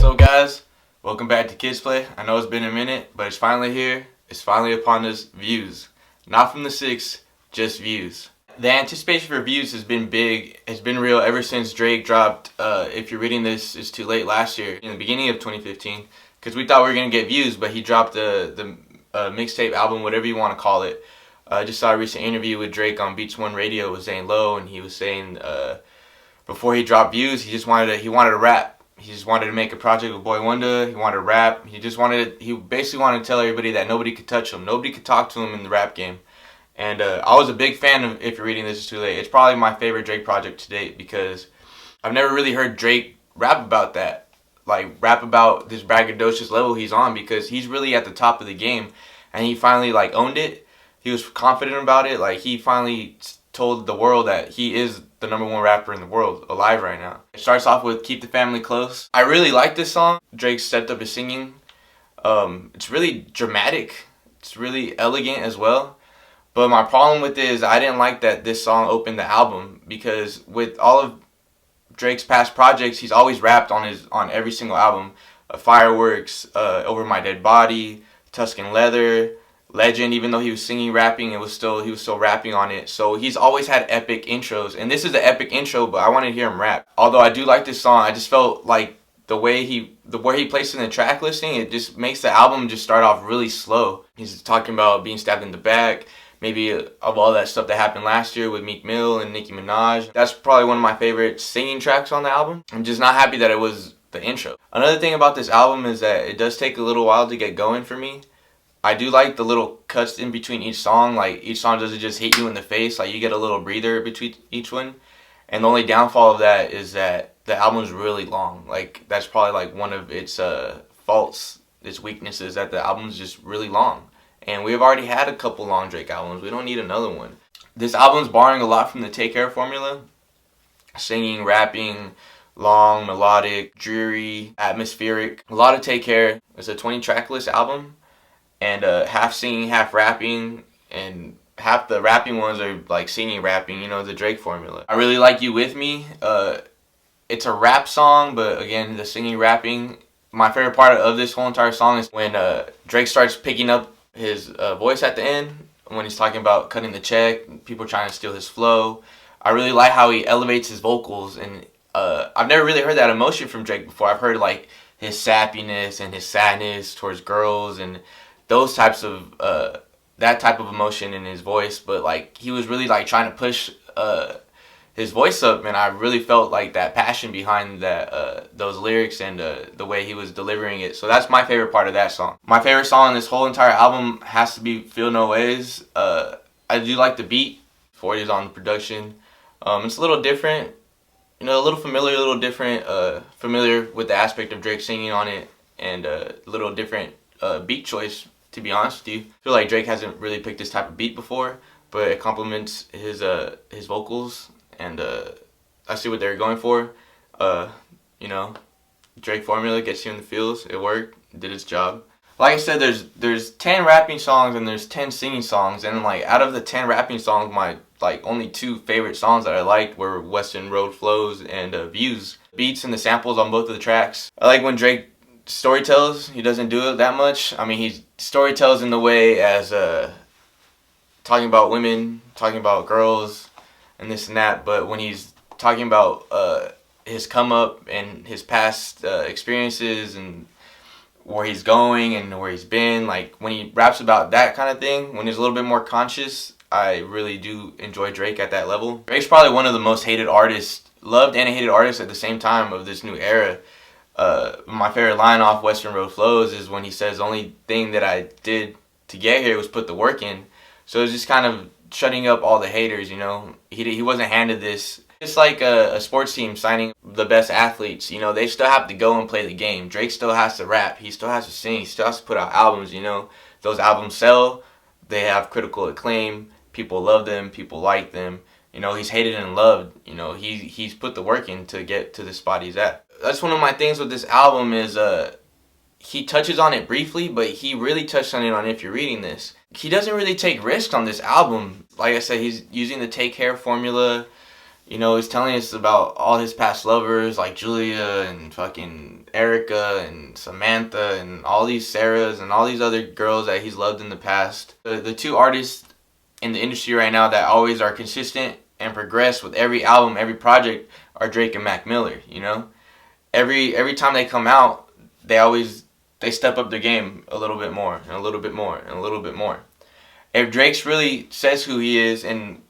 up, guys? Welcome back to Kids Play. I know it's been a minute, but it's finally here. It's finally upon us. Views. Not from the 6, just views. The anticipation for views has been big. It's been real ever since Drake dropped, if you're reading this, it's too late, last year, in the beginning of 2015. Because we thought we were going to get views, but he dropped the mixtape album, whatever you want to call it. I just saw a recent interview with Drake on Beats One Radio with Zane Lowe, and he was saying before he dropped views, he wanted to rap. He just wanted to make a project with Boy Wonder. He wanted to rap. He basically wanted to tell everybody that nobody could touch him. Nobody could talk to him in the rap game. And I was a big fan of If You're Reading This, It's Too Late. It's probably my favorite Drake project to date because I've never really heard Drake rap about that. Like, rap about this braggadocious level he's on, because he's really at the top of the game. And he finally, owned it. He was confident about it. He finally told the world that he is the #1 rapper in the world alive right now. It starts off with Keep the Family Close. I really like this song. Drake stepped up his singing. It's really dramatic. It's really elegant as well. But my problem with it is I didn't like that this song opened the album, because with all of Drake's past projects, he's always rapped on every single album. Fireworks, Over My Dead Body, Tuscan Leather, Legend. Even though he was singing, rapping, he was still rapping on it. So he's always had epic intros, and this is an epic intro, but I wanted to hear him rap. Although I do like this song, I just felt like the way he placed it in the track listing, it just makes the album just start off really slow. He's talking about being stabbed in the back, maybe of all that stuff that happened last year with Meek Mill and Nicki Minaj. That's probably one of my favorite singing tracks on the album. I'm just not happy that it was the intro. Another thing about this album is that it does take a little while to get going for me. I do like the little cuts in between each song. Each song doesn't just hit you in the face. You get a little breather between each one. And the only downfall of that is that the album's really long. That's probably one of its faults, its weaknesses, that the album's just really long. And we've already had a couple long Drake albums. We don't need another one. This album's borrowing a lot from the Take Care formula. Singing, rapping, long, melodic, dreary, atmospheric. A lot of Take Care. It's a 20-track list album. And half singing, half rapping, and half the rapping ones are singing, rapping, the Drake formula. I really like You With Me. It's a rap song, but again, the singing, rapping. My favorite part of this whole entire song is when Drake starts picking up his voice at the end, when he's talking about cutting the check, people trying to steal his flow. I really like how he elevates his vocals, and I've never really heard that emotion from Drake before. I've heard his sappiness and his sadness towards girls and those types of that type of emotion in his voice, but he was really trying to push his voice up, and I really felt that passion behind that those lyrics and the way he was delivering it. So that's my favorite part of that song. My favorite song on this whole entire album has to be Feel No Ways. I do like the beat. 40's on the production. It's a little different, a little familiar, a little different. Familiar with the aspect of Drake singing on it, and a little different beat choice. To be honest with you, I feel like Drake hasn't really picked this type of beat before, but it complements his vocals, and I see what they're going for. Drake formula gets you in the feels. It worked. It did its job. Like I said, there's 10 rapping songs and there's 10 singing songs, and out of the 10 rapping songs, my only 2 favorite songs that I liked were Western Road Flows and Views. Beats and the samples on both of the tracks. I like when Drake storytells. He doesn't do it that much. I mean, he storytells in the way as talking about women, talking about girls, and this and that. But when he's talking about his come up and his past experiences and where he's going and where he's been, when he raps about that kind of thing, when he's a little bit more conscious, I really do enjoy Drake at that level. Drake's probably one of the most hated artists, loved and hated artists at the same time of this new era. My favorite line off Western Road Flows is when he says, the only thing that I did to get here was put the work in. So it's just kind of shutting up all the haters, He wasn't handed this. It's like a sports team signing the best athletes, they still have to go and play the game. Drake still has to rap. He still has to sing. He still has to put out albums, Those albums sell. They have critical acclaim. People love them. People like them. He's hated and loved. He's put the work in to get to the spot he's at. That's one of my things with this album is he touches on it briefly, but he really touched on it on If You're Reading This. He doesn't really take risks on this album. Like I said, he's using the Take Care formula. You know, he's telling us about all his past lovers like Julia and fucking Erica and Samantha and all these Sarahs and all these other girls that he's loved in the past. The two artists in the industry right now that always are consistent and progress with every album, every project are Drake and Mac Miller, you know? Every time they come out, they step up their game a little bit more and a little bit more and a little bit more. If Drake's really says who he is and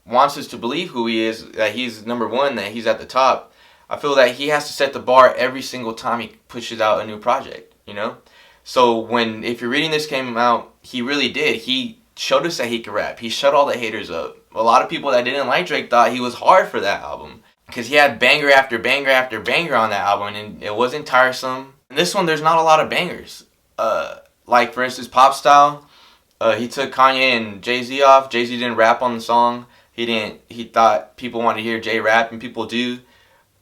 wants us to believe who he is, that he's number one, that he's at the top, I feel that he has to set the bar every single time he pushes out a new project, you know? So if you're reading this came out, he really did. He showed us that he could rap. He shut all the haters up. A lot of people that didn't like Drake thought he was hard for that album because he had banger after banger after banger on that album, and it wasn't tiresome. In this one, there's not a lot of bangers. Like, for instance, Pop Style, he took Kanye and Jay-Z off. Jay-Z didn't rap on the song. He thought people want to hear Jay rap, and people do.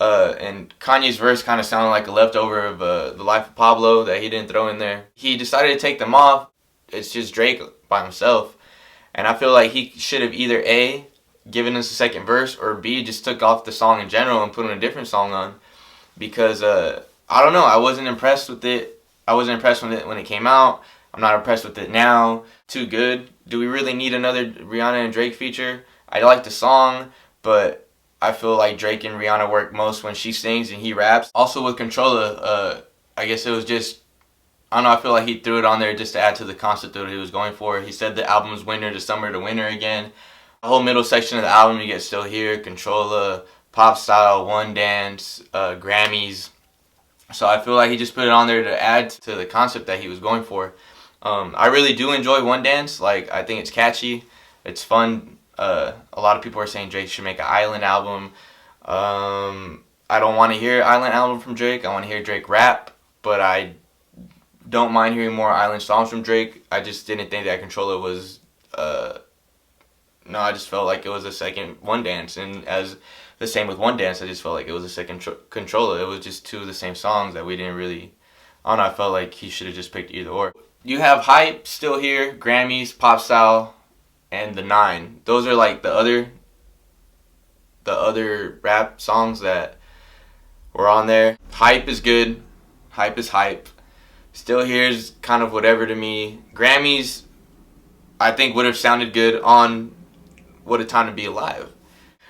And Kanye's verse kind of sounded like a leftover of The Life of Pablo that he didn't throw in there. He decided to take them off. It's just Drake by himself. And I feel like he should have either A, given us a second verse, or B, just took off the song in general and put in a different song on. Because, I don't know, I wasn't impressed with it. I wasn't impressed with it when it came out. I'm not impressed with it now. Too good. Do we really need another Rihanna and Drake feature? I like the song, but I feel like Drake and Rihanna work most when she sings and he raps. Also with Controller, I guess it was just, I don't know, I feel like he threw it on there just to add to the concept that he was going for. He said the album's winter to summer to winter again. The whole middle section of the album, you get Still Here, Controller, Pop Style, One Dance, Grammys. So I feel like he just put it on there to add to the concept that he was going for. I really do enjoy One Dance. Like, I think it's catchy. It's fun. A lot of people are saying Drake should make an Island album. I don't want to hear an Island album from Drake. I want to hear Drake rap, but I don't mind hearing more Island songs from Drake. I just didn't think that Controller was, no, I just felt like it was a second One Dance, and as the same with One Dance, I just felt like it was a second Controller. It was just two of the same songs that we didn't really, I don't know, I felt like he should have just picked either or. You have Hype, Still Here, Grammys, Pop Style, and The Nine. Those are like the other rap songs that were on there. Hype is good. Hype is hype. Still Here's kind of whatever to me. Grammys, I think would have sounded good on What a Time to Be Alive.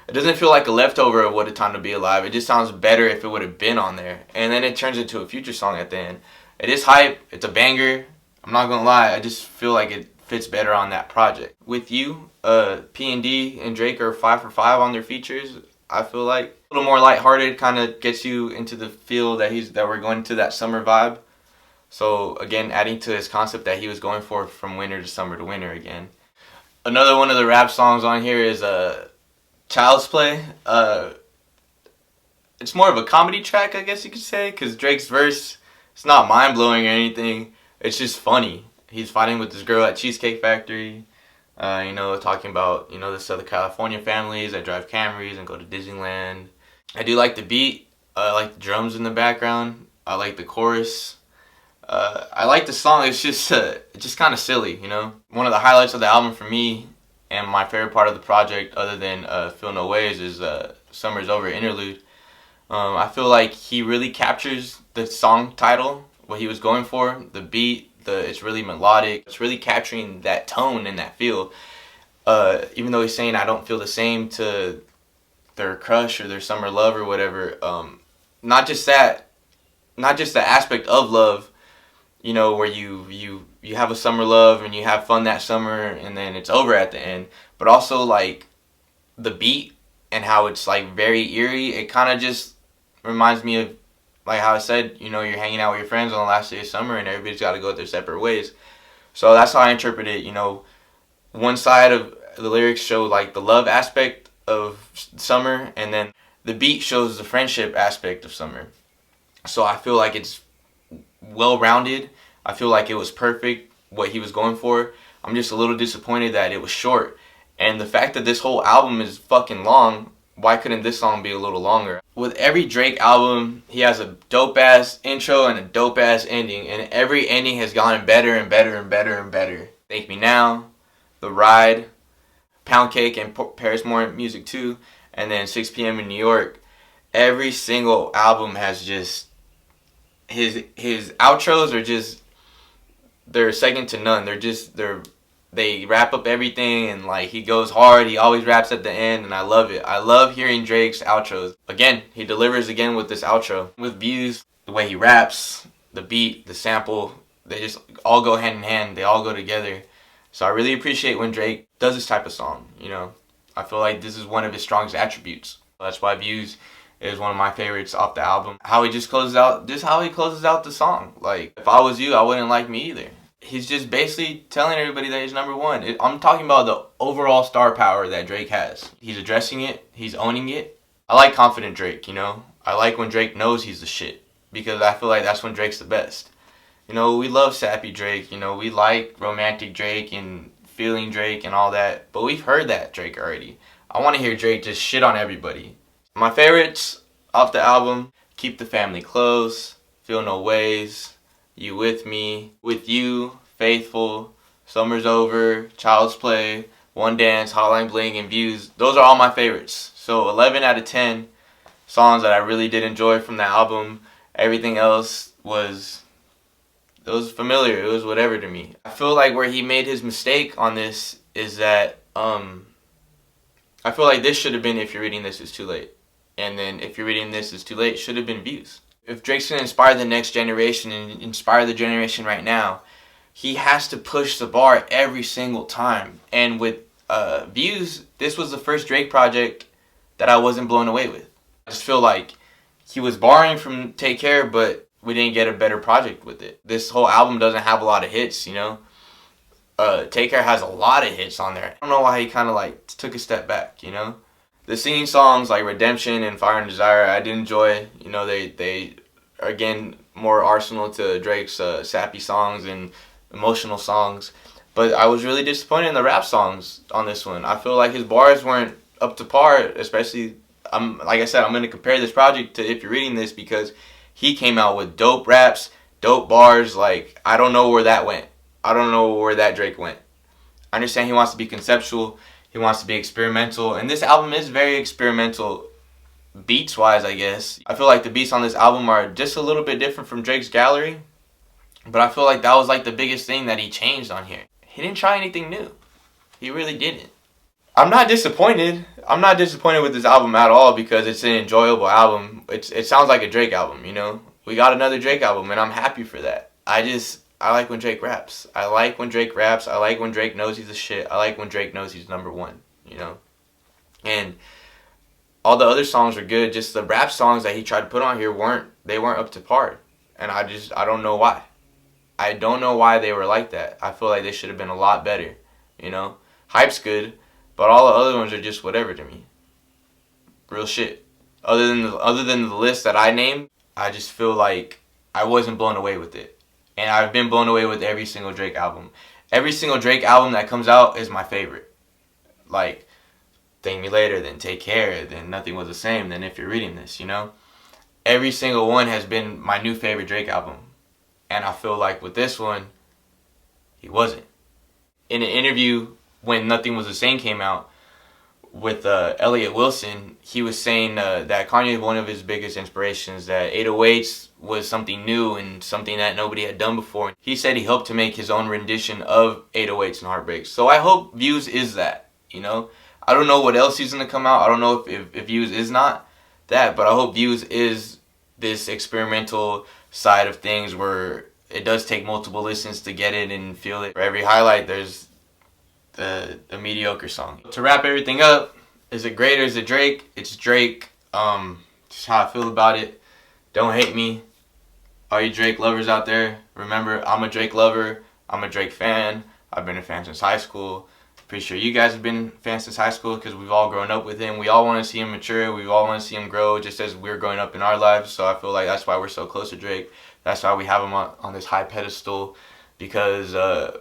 It doesn't feel like a leftover of What a Time to Be Alive. It just sounds better if it would have been on there. And then it turns into a Future song at the end. It is hype. It's a banger. I'm not gonna lie. I just feel like it fits better on that project. With You, P&D and Drake are 5 for 5 on their features. I feel like a little more lighthearted, kind of gets you into the feel that we're going to that summer vibe. So again, adding to his concept that he was going for from winter to summer to winter again. Another one of the rap songs on here is Child's Play. It's more of a comedy track, I guess you could say, because Drake's verse, it's not mind-blowing or anything. It's just funny. He's fighting with this girl at Cheesecake Factory, talking about, the Southern California families that drive Camrys and go to Disneyland. I do like the beat. I like the drums in the background. I like the chorus. I like the song. It's just kind of silly, One of the highlights of the album for me, and my favorite part of the project, other than Feel No Ways, is Summer's Over interlude. I feel like he really captures the song title, what he was going for, the beat. It's really melodic. It's really capturing that tone and that feel. Even though he's saying I don't feel the same to their crush or their summer love or whatever. Not just the aspect of love, where you have a summer love and you have fun that summer and then it's over at the end. But also like the beat and how it's like very eerie. It kind of just reminds me of like how I said, you're hanging out with your friends on the last day of summer and everybody's got to go their separate ways. So that's how I interpret it. One side of the lyrics show like the love aspect of summer, and then the beat shows the friendship aspect of summer. So I feel like it's well-rounded. I feel like it was perfect, what he was going for. I'm just a little disappointed that it was short. And the fact that this whole album is fucking long, why couldn't this song be a little longer? With every Drake album, he has a dope-ass intro and a dope-ass ending, and every ending has gotten better and better and better and better. Thank Me Now, The Ride, Pound Cake, and Paris Morton Music 2. and then 6 p.m. in New York. Every single album has just his outros are just, they're second to none. They wrap up everything, and like he goes hard. He always raps at the end, and I love it. I love hearing Drake's outros. Again, he delivers again with this outro. With Views, the way he raps, the beat, the sample, they just all go hand in hand. They all go together. So I really appreciate when Drake does this type of song, you know. I feel like this is one of his strongest attributes. That's why Views is one of my favorites off the album. How he closes out the song. Like, if I was you, I wouldn't like me either. He's just basically telling everybody that he's number one. I'm talking about the overall star power that Drake has. He's addressing it. He's owning it. I like confident Drake, you know. I like when Drake knows he's the shit, because I feel like that's when Drake's the best. You know, we love sappy Drake. You know, we like romantic Drake and feeling Drake and all that. But we've heard that Drake already. I want to hear Drake just shit on everybody. My favorites off the album: Keep the Family Close, Feel No Ways, You With Me, With You, Faithful, Summer's Over, Child's Play, One Dance, Hotline Bling, and Views. Those are all my favorites. So 11 out of 10 songs that I really did enjoy from the album. Everything else was familiar. It was whatever to me. I feel like where he made his mistake on this is that I feel like this should have been If You're Reading This Is Too Late. And then If You're Reading This Is Too Late should have been Views. If Drake's going to inspire the next generation and inspire the generation right now, he has to push the bar every single time. And with Views, this was the first Drake project that I wasn't blown away with. I just feel like he was borrowing from Take Care, but we didn't get a better project with it. This whole album doesn't have a lot of hits, you know. Take Care has a lot of hits on there. I don't know why he kind of like took a step back, you know. The singing songs like Redemption and Fire and Desire, I did enjoy. You know, they are again more arsenal to Drake's sappy songs and emotional songs. But I was really disappointed in the rap songs on this one. I feel like his bars weren't up to par, especially, like I said, I'm going to compare this project to If You're Reading This, because he came out with dope raps, dope bars. Like, I don't know where that went. I don't know where that Drake went. I understand he wants to be conceptual. He wants to be experimental. And this album is very experimental beats-wise, I guess. I feel like the beats on this album are just a little bit different from Drake's Gallery. But I feel like that was like the biggest thing that he changed on here. He didn't try anything new. He really didn't. I'm not disappointed. I'm not disappointed with this album at all, because it's an enjoyable album. It sounds like a Drake album, you know? We got another Drake album, and I'm happy for that. I like when Drake raps. I like when Drake raps. I like when Drake knows he's the shit. I like when Drake knows he's number one, you know? And all the other songs are good. Just the rap songs that he tried to put on here weren't up to par. And I don't know why. I don't know why they were like that. I feel like they should have been a lot better, you know? Hype's good, but all the other ones are just whatever to me. Real shit. Other than the list that I named, I just feel like I wasn't blown away with it. And I've been blown away with every single Drake album. Every single Drake album that comes out is my favorite. Like, Thank Me Later, then Take Care, then Nothing Was the Same, then If You're Reading This, you know? Every single one has been my new favorite Drake album. And I feel like with this one, he wasn't. In an interview when Nothing Was the Same came out with Elliot Wilson, he was saying that Kanye is one of his biggest inspirations, that 808s was something new and something that nobody had done before. He said he hoped to make his own rendition of 808s and Heartbreaks. So I hope Views is that, you know? I don't know what else he's going to come out. I don't know if Views is not that, but I hope Views is this experimental side of things where it does take multiple listens to get it and feel it. For every highlight, there's the mediocre song. To wrap everything up, is it great or is it Drake? It's Drake. Just how I feel about it. Don't hate me. All you Drake lovers out there, remember, I'm a Drake lover. I'm a Drake fan. I've been a fan since high school. Pretty sure you guys have been fans since high school, because we've all grown up with him. We all want to see him mature. We all want to see him grow, just as we're growing up in our lives. So I feel like that's why we're so close to Drake. That's why we have him on this high pedestal, because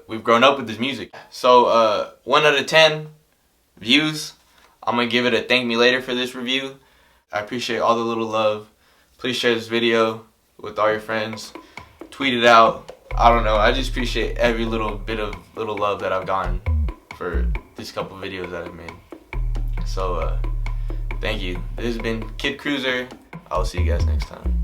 we've grown up with his music. So 1 out of 10 views. I'm going to give it a Thank Me Later for this review. I appreciate all the little love. Please share this video with all your friends. Tweet it out. I don't know. I just appreciate every little bit of little love that I've gotten for these couple videos that I've made. So Thank you. This has been KidCruzzer. I will see you guys next time.